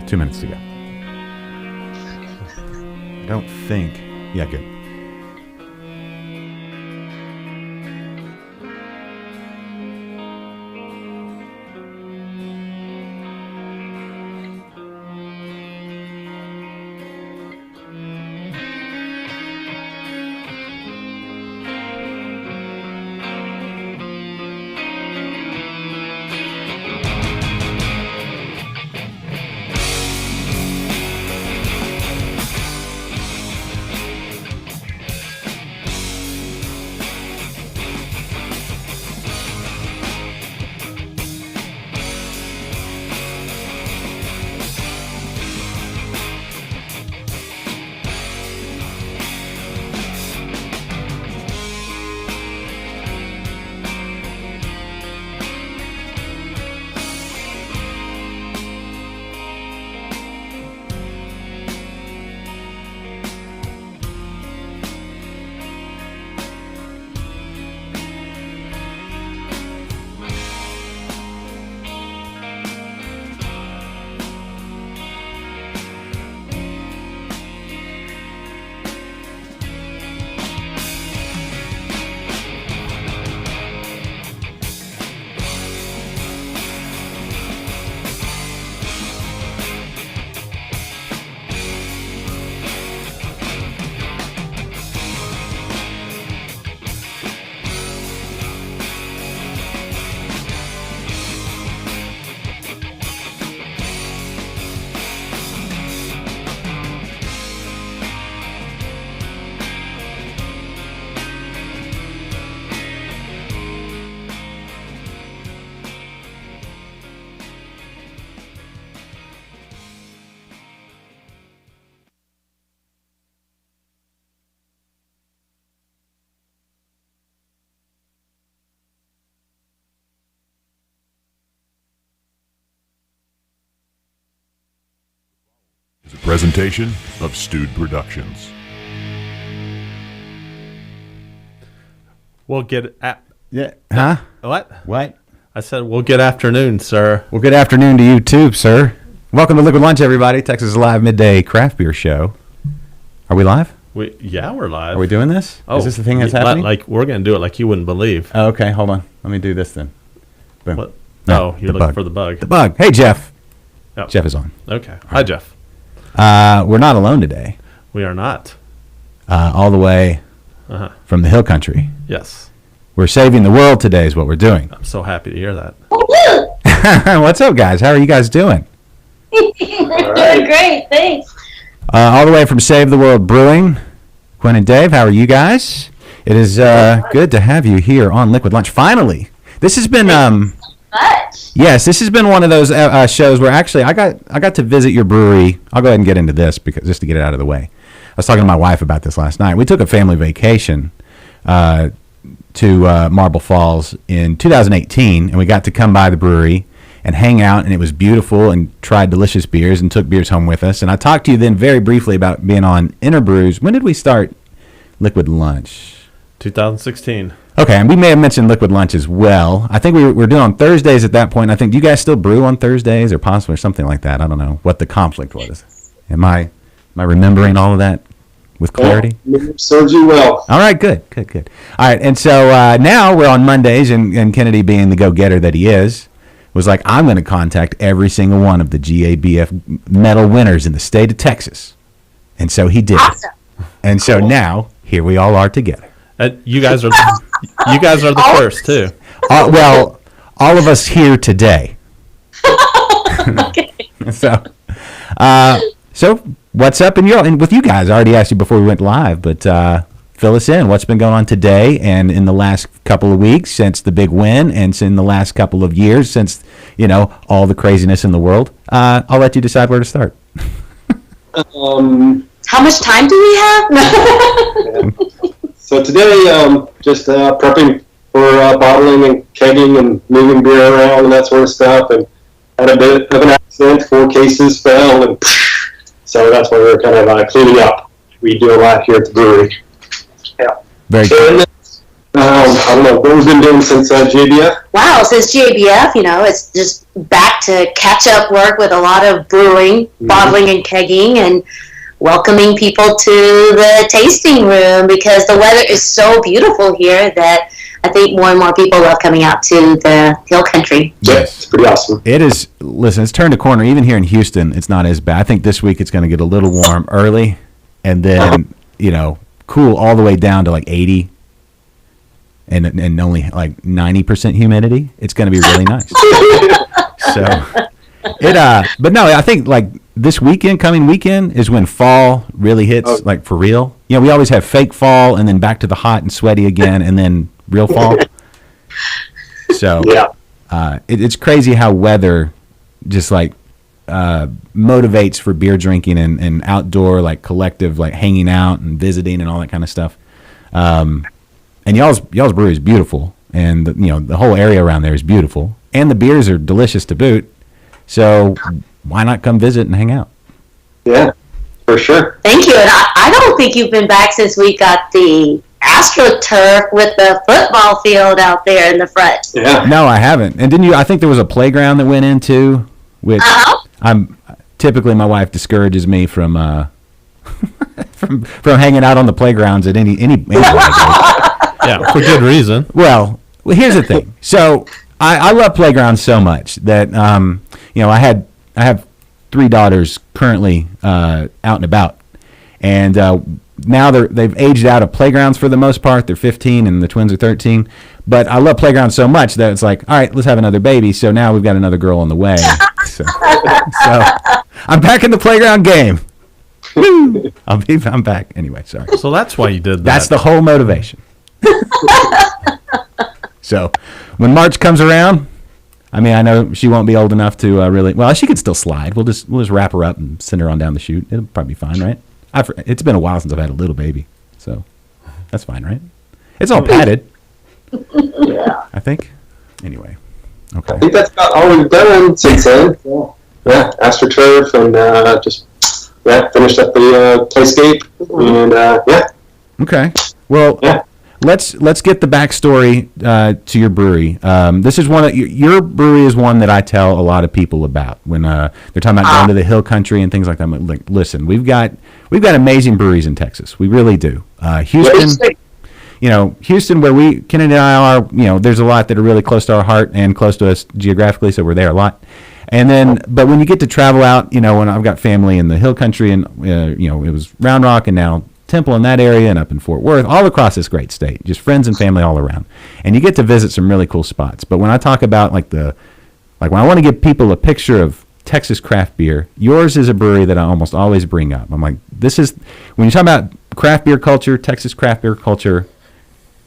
2 minutes to go. I don't think. Yeah, good. Is a presentation of Stewed Productions. We'll get Yeah. Huh? what? What? I said we'll get afternoon, sir. Well, good afternoon to you too, sir. Welcome to Liquid Lunch, everybody. Texas Live Midday Craft Beer Show. Are we live? Yeah, we're live. Are we doing this? Is this the thing that's happening? Like we're gonna do it like you wouldn't believe. Oh, okay, hold on. Let me do this then. Boom. What? No, you're the looking bug. for the bug. The bug. Hey, Jeff. Oh. Jeff is on. Okay. Hi, Jeff. We're not alone today. We are not. All the way from the hill country. Yes. We're saving the world today is what we're doing. I'm so happy to hear that. What's up, guys? How are you guys doing? We're doing great, thanks. All the way from Save the World Brewing. Quinn and Dave, how are you guys? It is good to have you here on Liquid Lunch. Finally. This has been Much. yes, this has been one of those shows where actually I got to visit your brewery. I'll go ahead and get into this because just to get it out of the way. I was talking to my wife about this last night. We took a family vacation to Marble Falls in 2018, and we got to come by the brewery and hang out, and it was beautiful, and tried delicious beers and took beers home with us. And I talked to you then very briefly about being on Interbrews. When did we start Liquid Lunch? 2016. Okay, and we may have mentioned Liquid Lunch as well. I think we were doing on Thursdays at that point. I think, do you guys still brew on Thursdays or possibly or something like that? I don't know what the conflict was. Am I remembering all of that with clarity? Serves you well. All right, good. All right, and so now we're on Mondays, and Kennedy, being the go-getter that he is, was like, I'm going to contact every single one of the GABF medal winners in the state of Texas. And so he did. Awesome. And so now, here we all are together. You guys are the first too. Well, all of us here today. Okay. So what's up and with you guys? I already asked you before we went live, but fill us in. What's been going on today and in the last couple of weeks since the big win, and in the last couple of years since all the craziness in the world? I'll let you decide where to start. How much time do we have? So today, just prepping for bottling and kegging and moving beer around and that sort of stuff, and had a bit of an accident. 4 cases fell, and so that's why we're kind of cleaning up. We do a lot here at the brewery. Yeah. Very good. And, I don't know what we've been doing since JBF. Wow, since GABF, it's just back to catch-up work with a lot of brewing, bottling, and kegging, and welcoming people to the tasting room because the weather is so beautiful here that I think more and more people love coming out to the hill country. Yes. It's pretty awesome. It is. Listen, it's turned a corner. Even here in Houston, it's not as bad. I think this week it's going to get a little warm early, and then cool all the way down to like 80, and only like 90% humidity. It's going to be really nice. But no, I think like this coming weekend is when fall really hits, like for real. We always have fake fall, and then back to the hot and sweaty again, and then real fall. So it's crazy how weather just like motivates for beer drinking and outdoor like collective like hanging out and visiting and all that kind of stuff. And y'all's brewery is beautiful, and the whole area around there is beautiful, and the beers are delicious to boot. So why not come visit and hang out? Yeah, for sure. Thank you. And I don't think you've been back since we got the AstroTurf with the football field out there in the front. Yeah. No, I haven't. And didn't you? I think there was a playground that went into, which I'm typically my wife discourages me from from hanging out on the playgrounds at any Yeah, for good reason. Well, here's the thing. So I love playgrounds so much that I have 3 daughters currently out and about, and now they've aged out of playgrounds for the most part. They're 15 and the twins are 13. But I love playgrounds so much that it's like, all right, let's have another baby. So now we've got another girl on the way. So I'm back in the playground game. I'm back anyway. Sorry. So that's why you did that. That's the whole motivation. So when March comes around, I mean, I know she won't be old enough to really. Well, she could still slide. We'll just wrap her up and send her on down the chute. It'll probably be fine, right? It's been a while since I've had a little baby, so that's fine, right? It's all padded. Yeah. I think. Anyway, okay. I think that's about all we've done since then. Yeah, AstroTurf and finished up the Playscape and Okay. Well, yeah. Let's get the backstory to your brewery. This is one of your brewery is one that I tell a lot of people about when they're talking about going to the hill country and things like that. I'm like, listen, we've got amazing breweries in Texas. We really do. Houston, Houston, where Ken and I are, there's a lot that are really close to our heart and close to us geographically, so we're there a lot. And then, but when you get to travel out, when I've got family in the hill country and it was Round Rock and now Temple in that area and up in Fort Worth, all across this great state, just friends and family all around. And you get to visit some really cool spots. But when I talk about when I want to give people a picture of Texas craft beer, yours is a brewery that I almost always bring up. I'm like, this is, when you talk about craft beer culture, Texas craft beer culture,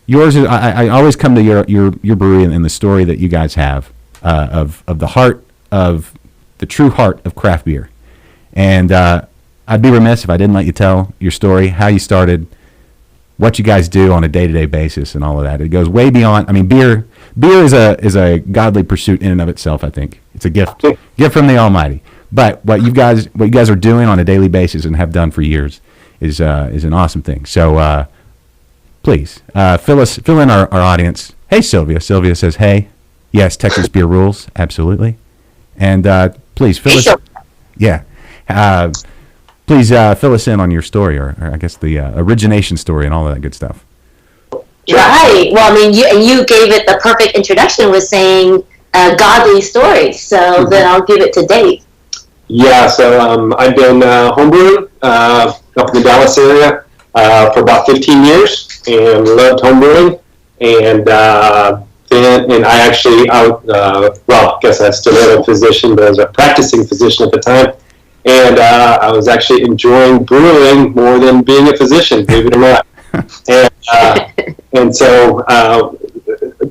yours is, I always come to your brewery and the story that you guys have of the heart of the true heart of craft beer. And I'd be remiss if I didn't let you tell your story, how you started, what you guys do on a day-to-day basis, and all of that. It goes way beyond. I mean, beer is a godly pursuit in and of itself. I think it's a gift from the Almighty. But what you guys are doing on a daily basis and have done for years is an awesome thing. So please fill in our audience. Hey, Sylvia. Sylvia says, "Hey, yes, Texas beer rules, absolutely." And please fill us. Yeah. Please fill us in on your story, or I guess the origination story and all of that good stuff. Right. Well, I mean, you gave it the perfect introduction with saying godly stories. So then I'll give it to Dave. Yeah, so I've been homebrewing up in the Dallas area for about 15 years and loved homebrewing. And and I actually, I guess I still am a physician, but I was a practicing physician at the time. And I was actually enjoying brewing more than being a physician, believe it or not. And so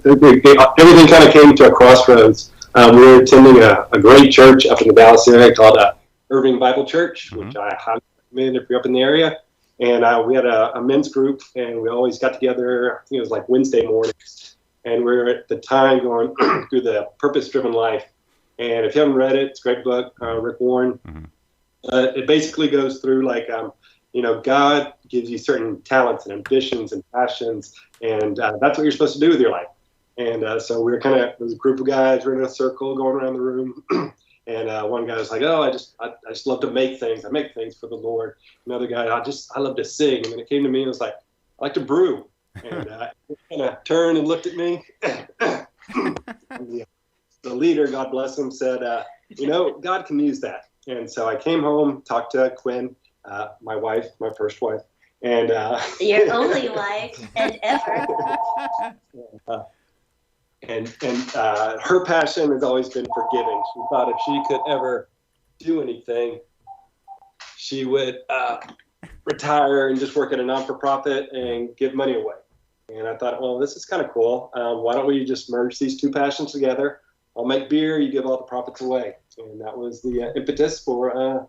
everything kind of came to a crossroads. We were attending a great church up in the Dallas area called Irving Bible Church, which I highly recommend if you're up in the area. And we had a men's group, and we always got together. I think it was like Wednesday mornings. And we were at the time going through the Purpose-Driven Life. And if you haven't read it, it's a great book, Rick Warren. It basically goes through God gives you certain talents and ambitions and passions, and that's what you're supposed to do with your life. And so we were there was a group of guys, we're in a circle going around the room. And one guy was like, "Oh, I just love to make things. I make things for the Lord." Another guy, I love to sing. And then it came to me and was like, "I like to brew." And he kind of turned and looked at me. The leader, God bless him, said, God can use that. And so I came home, talked to Quinn, my wife, my first wife, and your only wife and ever. And her passion has always been for giving. She thought if she could ever do anything, she would retire and just work at a non-for-profit and give money away. And I thought, well, this is kind of cool. Why don't we just merge these two passions together? I'll make beer, you give all the profits away. And that was the impetus for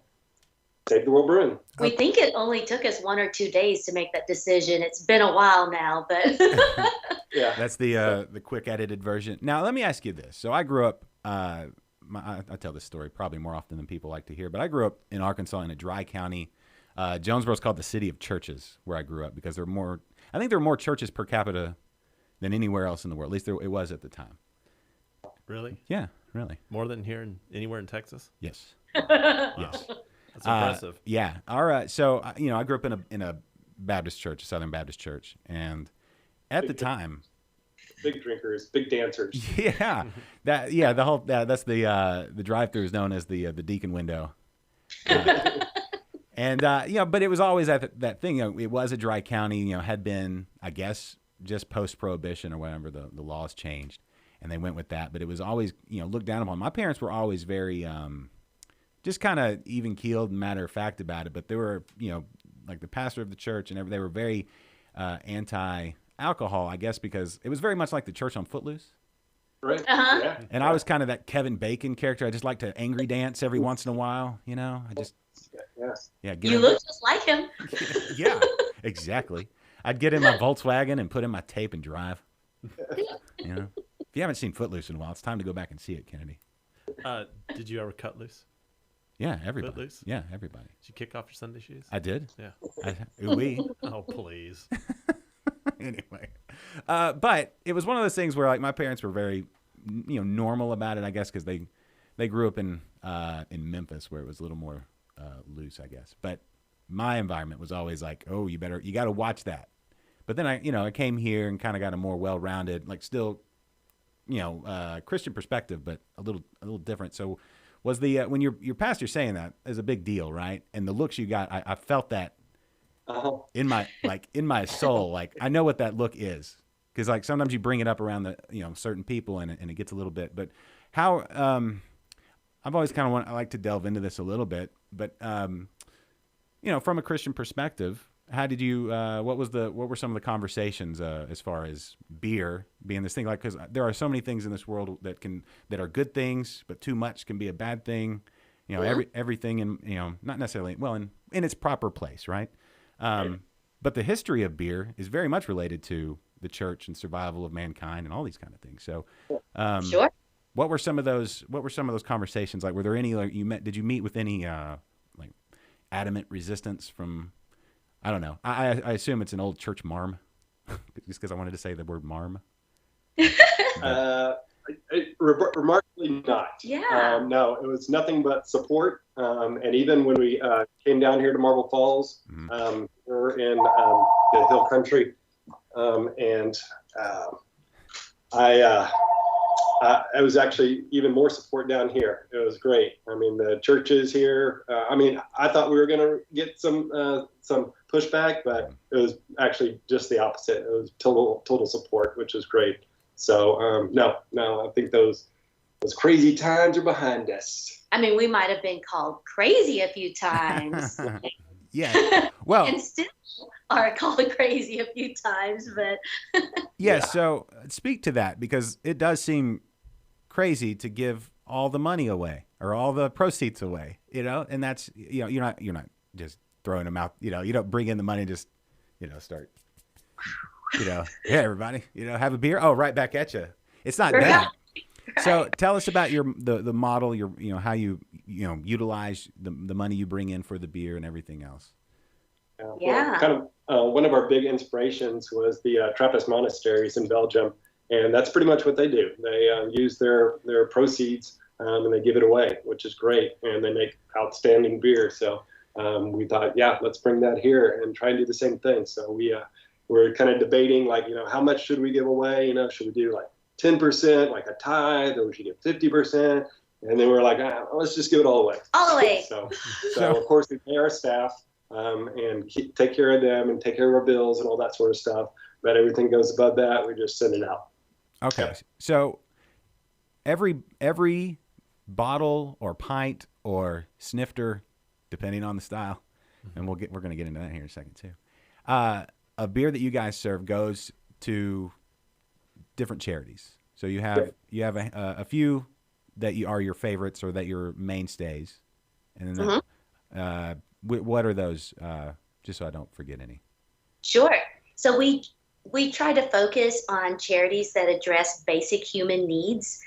Save the World Brewing. We think it only took us 1 or 2 days to make that decision. It's been a while now, but yeah, that's the quick edited version. Now, let me ask you this. So I grew up. I tell this story probably more often than people like to hear, but I grew up in Arkansas in a dry county. Jonesboro is called the city of churches, where I grew up, because there are more. I think there are more churches per capita than anywhere else in the world. At least it was at the time. Really? Yeah, really. More than anywhere in Texas? Yes. Wow. Yes. That's impressive. Yeah. All right. So I grew up in a Baptist church, a Southern Baptist church, and at the time, big drinkers, big dancers. Yeah, that's the drive-through is known as the deacon window. And but it was always that thing. It was a dry county. Had been, I guess, just post-prohibition or whatever, the laws changed, and they went with that. But it was always looked down upon. My parents were always very just kind of even keeled and matter of fact about it. But they were like the pastor of the church, and they were very anti-alcohol, I guess, because it was very much like the church on Footloose. Right. Uh-huh. Yeah. And I was kind of that Kevin Bacon character. I just like to angry dance every once in a while. I just. Yeah. You look just like him. Yeah, exactly. I'd get in my Volkswagen and put in my tape and drive. If you haven't seen Footloose in a while, it's time to go back and see it, Kennedy. Did you ever cut loose? Yeah, everybody. Footloose? Yeah, everybody. Did you kick off your Sunday shoes? I did. Yeah. Oui. Oh, please. Anyway, but it was one of those things where like my parents were very, normal about it, I guess, because they grew up in Memphis, where it was a little more loose, I guess. But my environment was always like, oh, you got to watch that. But then I came here and kind of got a more well-rounded, like still, Christian perspective, but a little different. So was the when your pastor saying that is a big deal, right? And the looks you got, I felt that in my soul. Like I know what that look is, because like sometimes you bring it up around the certain people and it gets a little bit. But how I've always kind of I like to delve into this a little bit, but from a Christian perspective, how did you? What were some of the conversations as far as beer being this thing? Like, because there are so many things in this world that are good things, but too much can be a bad thing. Everything in not necessarily in its proper place, right? But the history of beer is very much related to the church and survival of mankind and all these kind of things. So, Sure. What were some of those conversations like? Were there any did you meet with any like adamant resistance from? I don't know. I assume it's an old church marm, just because I wanted to say the word marm. Remarkably not. Yeah. No, it was nothing but support. And even when we came down here to Marble Falls, we were in the hill country, and it was actually even more support down here. It was great. I mean, the churches here. I thought we were going to get some pushback, but it was actually just the opposite. It was total support, which is great. So no, I think those crazy times are behind us. I mean, we might have been called crazy a few times. Yeah. Well, and still are called crazy a few times, but yeah. So speak to that, because it does seem crazy to give all the money away or all the proceeds away, and that's you're not just throwing them out. You don't bring in the money and just start. Yeah, everybody, have a beer. Oh, right back at you. It's not that. Right. So tell us about the model, how you utilize the money you bring in for the beer and everything else. Yeah. Well, kind of one of our big inspirations was the Trappist monasteries in Belgium, and that's pretty much what they do. They use their proceeds and they give it away, which is great, and they make outstanding beer. So we thought, yeah, let's bring that here and try and do the same thing. So we're kind of debating, like, how much should we give away? Should we do like 10%, like a tithe, or we should give 50%? And then we're like, let's just give it all away. All the way. So of course we pay our staff and take care of them and take care of our bills and all that sort of stuff. But everything goes above that, we just send it out. Okay. Yeah. So every bottle or pint or snifter, depending on the style, and we're going to get into that here in a second too. A beer that you guys serve goes to different charities. So you have a few that are your favorites or that your mainstays, and then what are those? Just so I don't forget any. Sure. So we try to focus on charities that address basic human needs,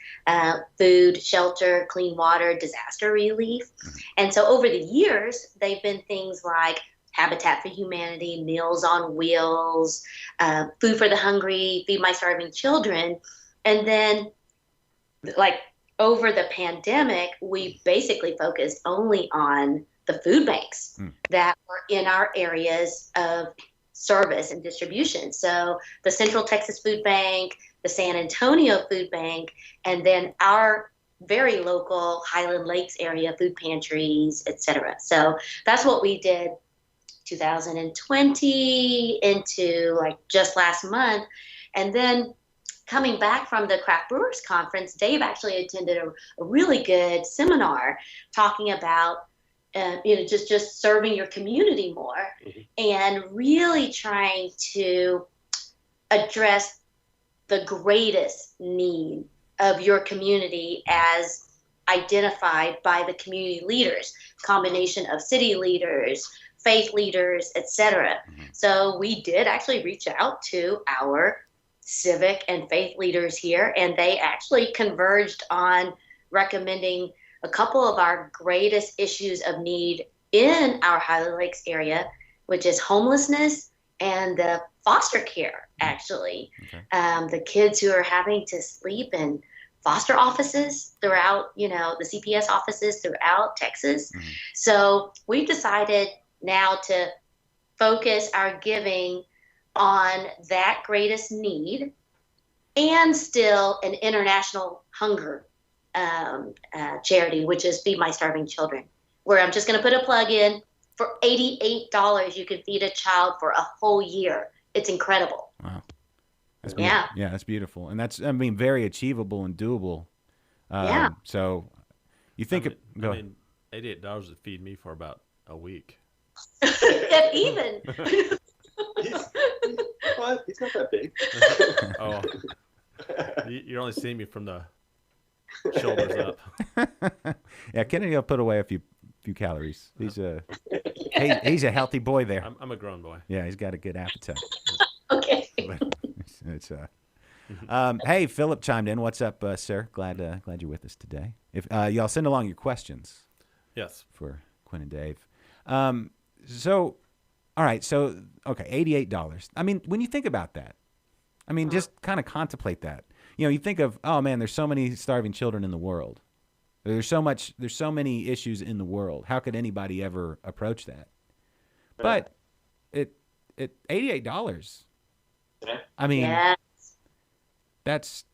food, shelter, clean water, disaster relief. And so over the years, they've been things like Habitat for Humanity, Meals on Wheels, Food for the Hungry, Feed My Starving Children. And then, like, over the pandemic, we basically focused only on the food banks that were in our areas of service and distribution. So the Central Texas Food Bank, the San Antonio Food Bank, and then our very local Highland Lakes area food pantries, etc. So that's what we did 2020 into like just last month. And then coming back from the Craft Brewers Conference, Dave actually attended a really good seminar talking about just serving your community more and really trying to address the greatest need of your community as identified by the community leaders, combination of city leaders, faith leaders, etc. So we did actually reach out to our civic and faith leaders here, and they actually converged on recommending a couple of our greatest issues of need in our Highland Lakes area, which is homelessness and the foster care, actually. Okay. The kids who are having to sleep in foster offices throughout, the CPS offices throughout Texas. So we've decided now to focus our giving on that greatest need and still an international hunger charity, which is Feed My Starving Children, where I'm just going to put a plug in. For $88, you can feed a child for a whole year. It's incredible. Wow. That's yeah, that's beautiful. And that's, very achievable and doable. So you think $88 would feed me for about a week. If even. He's not that big. Oh, you're only seeing me from the shoulders up. Yeah, Kennedy will put away a few calories. He's a healthy boy there. I'm a grown boy. Yeah, he's got a good appetite. Okay. Hey, Philip chimed in. What's up, sir? Glad you're with us today. If y'all send along your questions. Yes. For Quinn and Dave. So, all right. So, okay, $88. When you think about that, just kind of contemplate that. You think of, oh man, there's so many starving children in the world. There's so many issues in the world. How could anybody ever approach that? But it $88. Yes. That's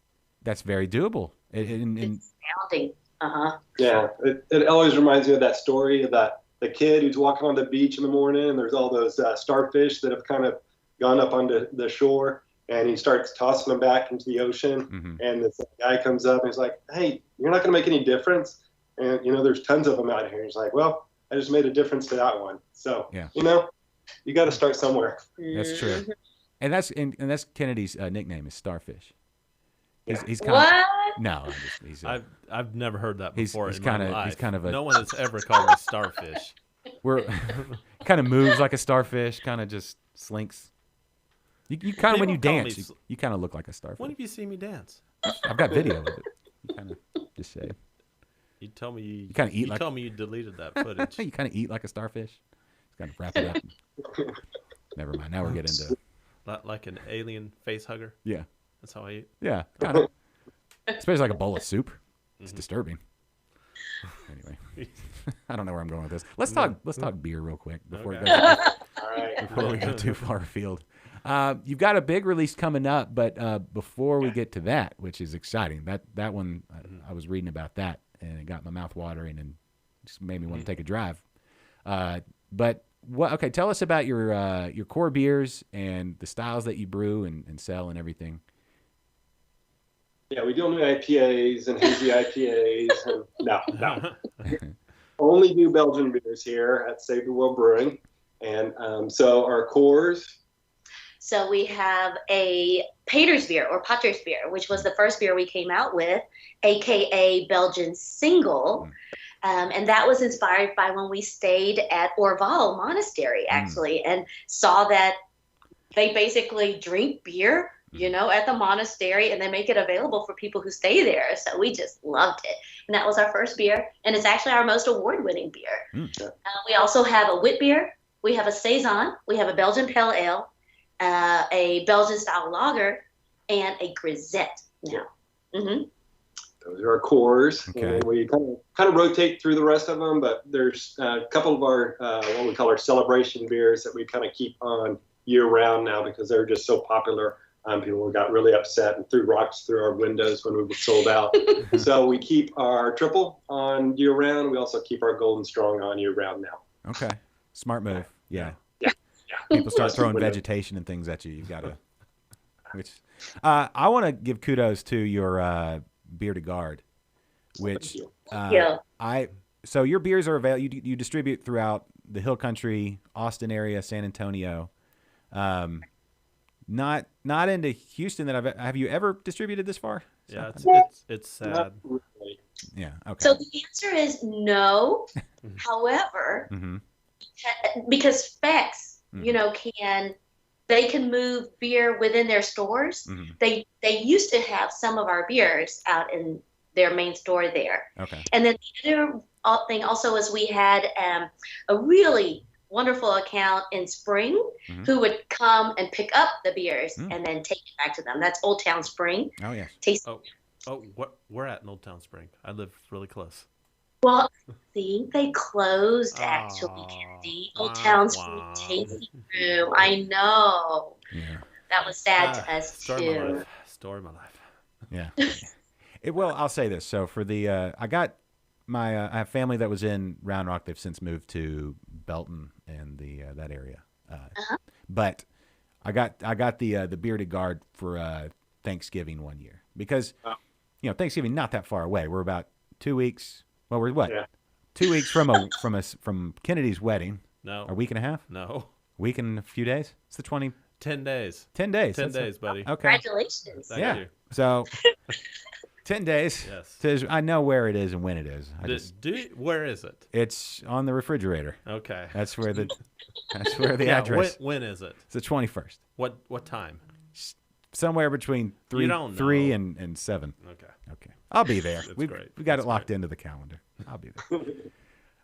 very doable. It's astounding. Yeah, it always reminds me of that story of the kid who's walking on the beach in the morning, and there's all those starfish that have kind of gone up onto the shore, and he starts tossing them back into the ocean. And this guy comes up and he's like, "Hey, you're not going to make any difference." And there's tons of them out here. He's like, "Well, I just made a difference to that one." So you got to start somewhere. That's true. And that's Kennedy's nickname is Starfish. He's kind what? Of, no, I've never heard that before. He's kind of no one has ever called me Starfish. We're kind of moves like a starfish, kind of just slinks. You kind of when you dance, you kind of look like a starfish. When have you seen me dance? I've got video of it. You kind of just say. You tell me you kind of eat. You tell me you deleted that footage. You kind of eat like a starfish. It's Gotta wrap it up. Never mind. Now we're getting into Not like an alien face hugger. yeah, That's how I eat. yeah, kind of. Especially like a bowl of soup. It's disturbing. Anyway, I don't know where I'm going with this. Let's talk beer real quick before Okay. All right. before we go too far afield. You've got a big release coming up, but before we get to that, which is exciting, that one I was reading about that and it got my mouth watering and just made me want to take a drive. But what? Okay, tell us about your core beers and the styles that you brew and sell and everything. Yeah, we don't do IPAs and hazy IPAs. And, no. Only do Belgian beers here at Save the World Brewing. And so our cores. So we have a Pater's beer or Potter's beer, which was the first beer we came out with, aka Belgian Single. And that was inspired by when we stayed at Orval Monastery, actually, and saw that they basically drink beer, at the monastery, and they make it available for people who stay there. So we just loved it. And that was our first beer, and it's actually our most award-winning beer. We also have a wit beer. We have a Saison. We have a Belgian Pale Ale, a Belgian-style lager, and a Grisette now. Those are our cores. Okay. And we kind of rotate through the rest of them, but there's a couple of our what we call our celebration beers that we kind of keep on year round now because they're just so popular. People got really upset and threw rocks through our windows when we were sold out. So we keep our triple on year round. We also keep our golden strong on year round now. Okay, smart move. Yeah. Yeah. People start throwing vegetation and things at you. You've got to. Which I want to give kudos to your Beer to Guard, which so your beers are available. You distribute throughout the Hill Country, Austin area, San Antonio. Not into Houston. Have you ever distributed this far? Yeah, it's sad. Not really. Yeah. Okay. So the answer is no. However, because Specs, they can move beer within their stores. They used to have some of our beers out in their main store there. Okay. And then the other thing also is we had a really wonderful account in Spring who would come and pick up the beers and then take it back to them. That's Old Town Spring. Oh yes. We're at in Old Town Spring. I live really close. Well, I think they closed actually, Kennedy. Old Town Spring tasting room. I know. Yeah. That was sad to us Story too. of my life. Yeah. Well, I'll say this. So for the I got my I have family that was in Round Rock. They've since moved to Belton and the that area. But I got the Bearded Guard for Thanksgiving one year because Thanksgiving not that far away. We're about 2 weeks. Well, we're what? Yeah. 2 weeks from Kennedy's wedding. No. A week and a half? No. Week and a few days? It's the 10 days. 10 days. 10 days, buddy. Okay. Congratulations. Thank you. So 10 days. Yes. I know where it is and when it is. Where is it? It's on the refrigerator. Okay. That's where the address. When is it? It's the 21st. What time? Somewhere between 3 and 7. Okay. I'll be there. We got it locked into the calendar. I'll be there.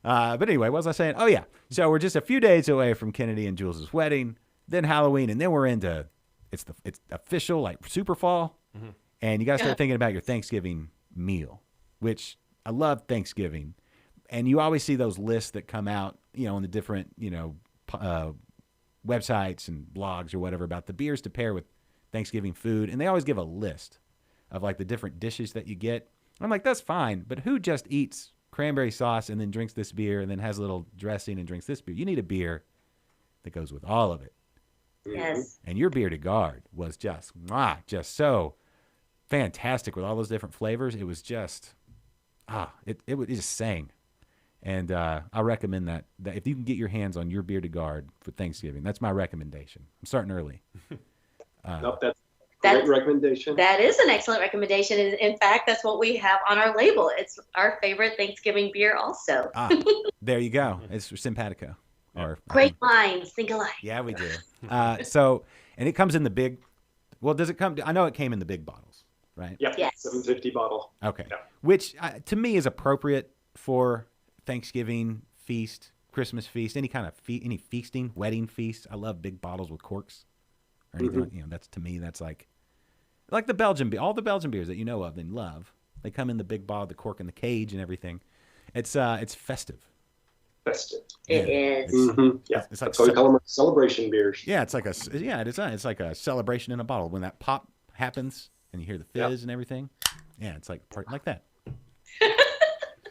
But anyway, what was I saying? Oh yeah. So we're just a few days away from Kennedy and Jules's wedding, then Halloween, and then we're into it's official like super fall, and you got to start thinking about your Thanksgiving meal, which I love Thanksgiving, and you always see those lists that come out, on the different websites and blogs or whatever about the beers to pair with Thanksgiving food, and they always give a list of like the different dishes that you get. I'm like, that's fine, but who just eats cranberry sauce and then drinks this beer and then has a little dressing and drinks this beer? You need a beer that goes with all of it. Yes. And your Bearded Guard was just so fantastic with all those different flavors. It was just, it just sang. And I recommend that if you can get your hands on your Bearded Guard for Thanksgiving, that's my recommendation. I'm starting early. That's a great recommendation. That is an excellent recommendation. In fact, that's what we have on our label. It's our favorite Thanksgiving beer also. There you go. It's Simpatico. Great minds think alike. Yeah, we do. And it comes in the big, does it come, I know it came in the big bottles, right? Yep. Yes. 750 bottle. Okay. Yeah. Which to me is appropriate for Thanksgiving feast, Christmas feast, any kind of any feasting, wedding feast. I love big bottles with corks or anything. You know, that's to me, that's like the Belgian beer. All the Belgian beers that you know of and love, they come in the big bottle, the cork in the cage and everything. It's festive. Festive. It is. Yeah, It's like that's why we call them celebration beers. Yeah, it's like it's like a celebration in a bottle. When that pop happens and you hear the fizz and everything, yeah, it's like like that,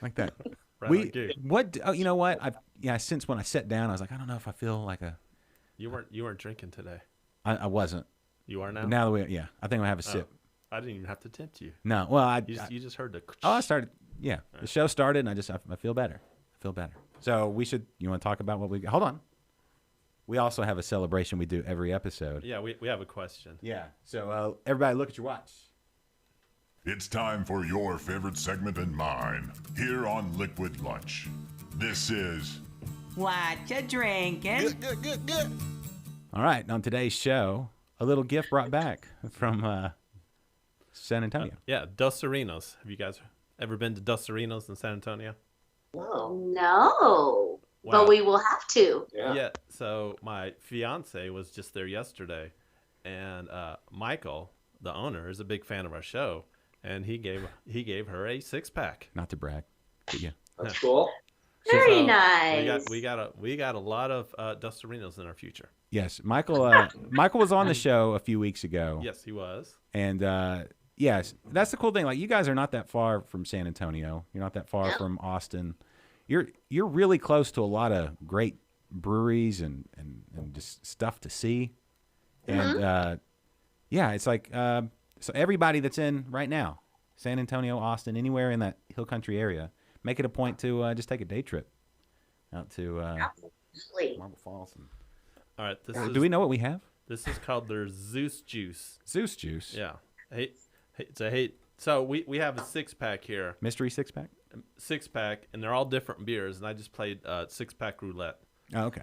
like that. Right, You know what? Since when I sat down, I was like, I don't know if I feel like a. You weren't drinking today. I wasn't. You are now. But now I think I'll have a sip. I didn't even have to tempt you. No, well, You just heard the. I started. Yeah, the show started, and I feel better. I feel better. So you want to talk about what we? Hold on. We also have a celebration we do every episode. Yeah, we have a question. Yeah. So everybody, look at your watch. It's time for your favorite segment and mine here on Liquid Lunch. This is What you drinking? All right. On today's show, a little gift brought back from San Antonio. Yeah, Dos Serenos. Have you guys ever been to Dos Serenos in San Antonio? Wow. No, Wow. but we will have to. Yeah. So my fiance was just there yesterday, and Michael, the owner, is a big fan of our show, and he gave her a 6-pack. Not to brag, but yeah. That's cool. Very So nice. We got a lot of Dos Serenos in our future. Yes, Michael was on the show a few weeks ago. Yes, he was. And yes, that's the cool thing. Like, you guys are not that far from San Antonio. You're not that far Yeah. from Austin. You're really close to a lot of great breweries and just stuff to see. And yeah, it's like so everybody that's in right now, San Antonio, Austin, anywhere in that hill country area, make it a point to just take a day trip out to Absolutely. Marble Falls. And, All right. do we know what we have? This is called their Zeus Juice. Zeus juice. Yeah. So we have a 6-pack here, Mystery 6-pack. 6-pack, and they're all different beers. And I just played 6-pack roulette. Oh, okay.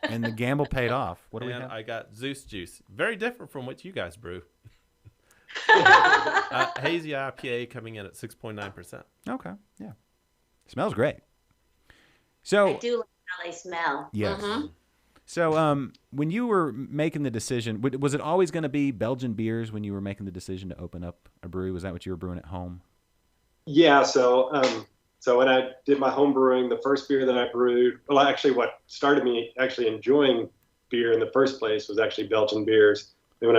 And the gamble paid off. What do we And have? I got Zeus Juice, very different from what you guys brew. Hazy IPA coming in at 6.9%. Okay. Yeah. Smells great. I So do like how they smell. yes. Mhm. So when you were making the decision, was it always going to be Belgian beers when you were making the decision to open up a brewery? Was that what you were brewing at home? Yeah. So when I did my home brewing, the first beer that I brewed, well, actually, what started me actually enjoying beer in the first place was actually Belgian beers.